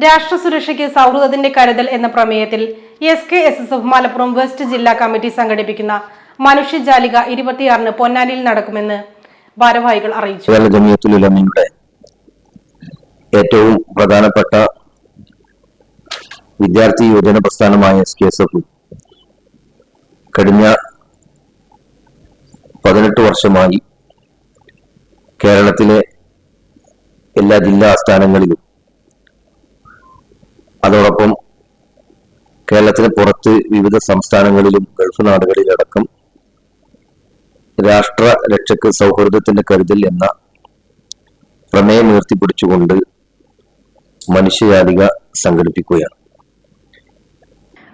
രാഷ്ട്ര സുരക്ഷയ്ക്ക് സൗഹൃദത്തിന്റെ കരുതൽ എന്ന പ്രമേയത്തിൽ SKSSF മലപ്പുറം വെസ്റ്റ് ജില്ലാ കമ്മിറ്റി സംഘടിപ്പിക്കുന്ന മനുഷ്യജാലിക 26-ന് പൊന്നാനിയിൽ നടക്കുമെന്ന് ഭാരവാഹികൾ അറിയിച്ചു. ജമിയത്തുൽ ഉലമയുടെ ഏറ്റവും പ്രധാനപ്പെട്ട വിദ്യാർത്ഥി യുവജന പ്രസ്ഥാനമായ SKSSF കഴിഞ്ഞ 18 വർഷമായി കേരളത്തിലെ എല്ലാ ജില്ലാ ആസ്ഥാനങ്ങളിലും അതോടൊപ്പം കേരളത്തിന് പുറത്ത് വിവിധ സംസ്ഥാനങ്ങളിലും ഗൾഫ് നാടുകളിലടക്കം രാഷ്ട്ര രക്ഷയ്ക്ക് സൗഹൃദത്തിന്റെ കരുതൽ എന്ന പ്രമേയം ഉയർത്തിപ്പിടിച്ചുകൊണ്ട് മനുഷ്യജാലിക സംഘടിപ്പിക്കുകയാണ്.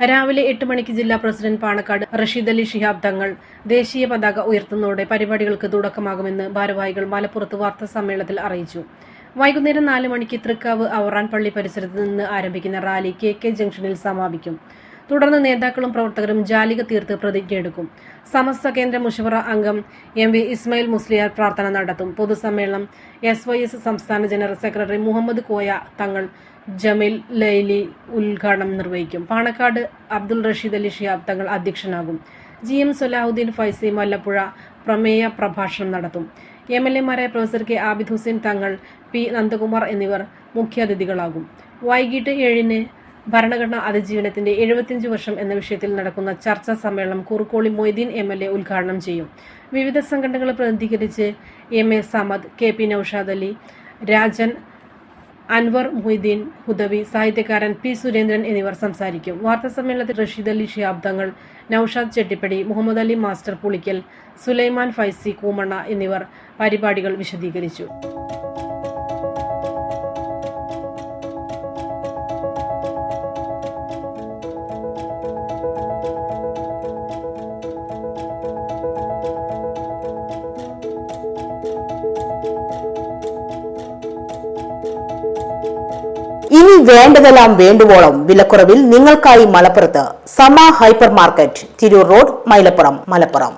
രാവിലെ 8 മണിക്ക് ജില്ലാ പ്രസിഡന്റ് പാണക്കാട് റഷീദ് അലി ശിഹാബ് തങ്ങൾ ദേശീയ പതാക ഉയർത്തുന്നതോടെ പരിപാടികൾക്ക് തുടക്കമാകുമെന്ന് ഭാരവാഹികൾ മലപ്പുറത്ത് വാർത്താ സമ്മേളനത്തിൽ അറിയിച്ചു. വൈകുന്നേരം 4 മണിക്ക് തൃക്കാവ് ഔറാൻ പള്ളി പരിസരത്ത് നിന്ന് ആരംഭിക്കുന്ന റാലി KK ജംഗ്ഷനിൽ സമാപിക്കും. തുടർന്ന് നേതാക്കളും പ്രവർത്തകരും ജാലിക തീർത്ത് പ്രതിജ്ഞയെടുക്കും. സമസ്ത കേന്ദ്ര മുഷവറ അംഗം MV ഇസ്മായിൽ മുസ്ലിയാർ പ്രാർത്ഥന നടത്തും. പൊതുസമ്മേളനം SYS സംസ്ഥാന ജനറൽ സെക്രട്ടറി മുഹമ്മദ് കോയ തങ്ങൾ ജമീൽ ലൈലി ഉദ്ഘാടനം നിർവഹിക്കും. പാണക്കാട് അബ്ദുൾ റഷീദ് അലി ശിഹാബ് തങ്ങൾ അധ്യക്ഷനാകും. GM സലാഹുദ്ദീൻ ഫൈസി മല്ലപ്പുഴ പ്രമേയ പ്രഭാഷണം നടത്തും. MLA-മാരായ professor K Abid Hussain Thangal, P Nandakumar എന്നിവർ മുഖ്യാതിഥികളാകും. വൈകിട്ട് 7-ന് ഭരണഘടനാ അതിജീവനത്തിന്റെ 75 വർഷം എന്ന വിഷയത്തിൽ നടക്കുന്ന ചർച്ചാ സമ്മേളനം കുറുക്കോളി മൊയ്തീൻ MLA ഉദ്ഘാടനം ചെയ്യും. വിവിധ സംഘടനകളെ പ്രതിനിധീകരിച്ച് MA സമദ്, KP നൌഷാദ് അലി, രാജൻ, അൻവർ മൊയ്തീൻ ഹുദവി, സാഹിത്യകാരൻ P സുരേന്ദ്രൻ എന്നിവർ സംസാരിക്കും. വാർത്താ സമ്മേളനത്തിൽ റഷീദ് അലി ശിഹാബ് തങ്ങൾ, നൌഷാദ് ചെട്ടിപ്പടി, മുഹമ്മദ് അലി മാസ്റ്റർ പുളിക്കൽ, സുലൈമാൻ ഫൈസി കൂമണ്ണ എന്നിവർ പരിപാടികൾ വിശദീകരിച്ചു. ഇനി വേണ്ടതെല്ലാം വേണ്ടുവോളം വിലക്കുറവിൽ നിങ്ങൾക്കായി മലപ്പുറത്ത് സമ hyper market, Tirur road, Mylapuram, Malappuram.